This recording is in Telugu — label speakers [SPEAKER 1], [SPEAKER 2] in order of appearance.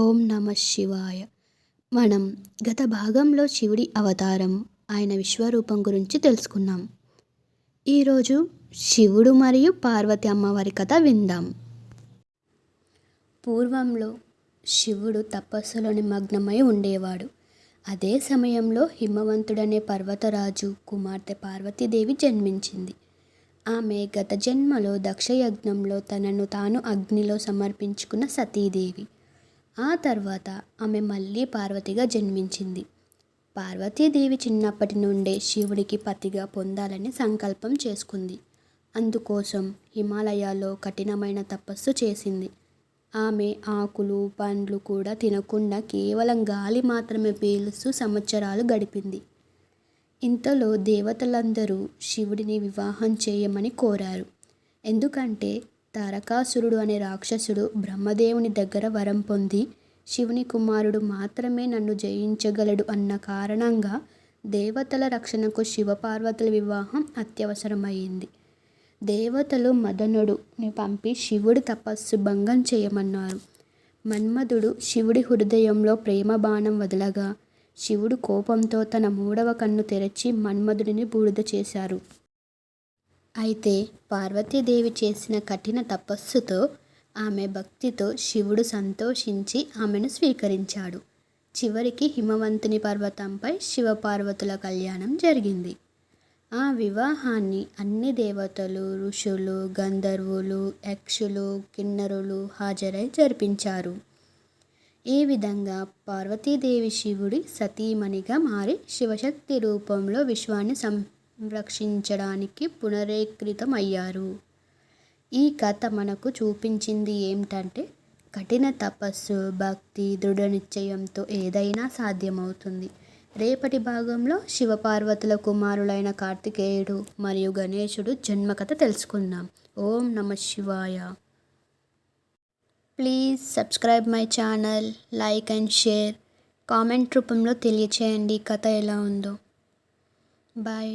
[SPEAKER 1] ఓం నమ శివాయ. మనం గత భాగంలో శివుడి అవతారం, ఆయన విశ్వరూపం గురించి తెలుసుకున్నాం. ఈరోజు శివుడు మరియు పార్వతి అమ్మవారి కథ విందాం. పూర్వంలో శివుడు తపస్సులో నిమగ్నమై ఉండేవాడు. అదే సమయంలో హిమవంతుడనే పర్వతరాజు కుమార్తె పార్వతీదేవి జన్మించింది. ఆమె గత జన్మలో దక్షయజ్ఞంలో తనను తాను అగ్నిలో సమర్పించుకున్న సతీదేవి. ఆ తర్వాత ఆమె మళ్ళీ పార్వతిగా జన్మించింది. పార్వతీదేవి చిన్నప్పటి నుండే శివుడికి పతిగా పొందాలని సంకల్పం చేసుకుంది. అందుకోసం హిమాలయాల్లో కఠినమైన తపస్సు చేసింది. ఆమె ఆకులు పండ్లు కూడా తినకుండా కేవలం గాలి మాత్రమే పీలుస్తూ సంవత్సరాలు గడిపింది. ఇంతలో దేవతలందరూ శివుడిని వివాహం చేయమని కోరారు. ఎందుకంటే తారకాసురుడు అనే రాక్షసుడు బ్రహ్మదేవుని దగ్గర వరం పొంది శివుని కుమారుడు మాత్రమే నన్ను జయించగలడు అన్న కారణంగా దేవతల రక్షణకు శివపార్వతుల వివాహం అత్యవసరమైంది. దేవతలు మదనుడిని పంపి శివుడి తపస్సు భంగం చేయమన్నారు. మన్మధుడు శివుడి హృదయంలో ప్రేమ బాణం వదలగా శివుడు కోపంతో తన 3వ కన్ను తెరచి మన్మధుడిని బూడిద చేశారు. అయితే పార్వతీదేవి చేసిన కఠిన తపస్సుతో, ఆమె భక్తితో శివుడు సంతోషించి ఆమెను స్వీకరించాడు. చివరికి హిమవంతుని పర్వతంపై శివపార్వతుల కళ్యాణం జరిగింది. ఆ వివాహాన్ని అన్ని దేవతలు, ఋషులు, గంధర్వులు, యక్షులు, కిన్నరులు హాజరై జరిపించారు. ఈ విధంగా పార్వతీదేవి శివుడి సతీమణిగా మారి శివశక్తి రూపంలో విశ్వాన్ని సంరక్షించడానికి పునరేకృతం అయ్యారు. ఈ కథ మనకు చూపించింది ఏమిటంటే, కఠిన తపస్సు, భక్తి, దృఢ నిశ్చయంతో ఏదైనా సాధ్యమవుతుంది. రేపటి భాగంలో శివపార్వతుల కుమారులైన కార్తికేయుడు మరియు గణేశుడు జన్మకథ తెలుసుకుందాం. ఓం నమ శివాయ. Please subscribe my channel, like and share. Comment రూపంలో తెలియచేయండి కథ ఎలా ఉందో. బాయ్.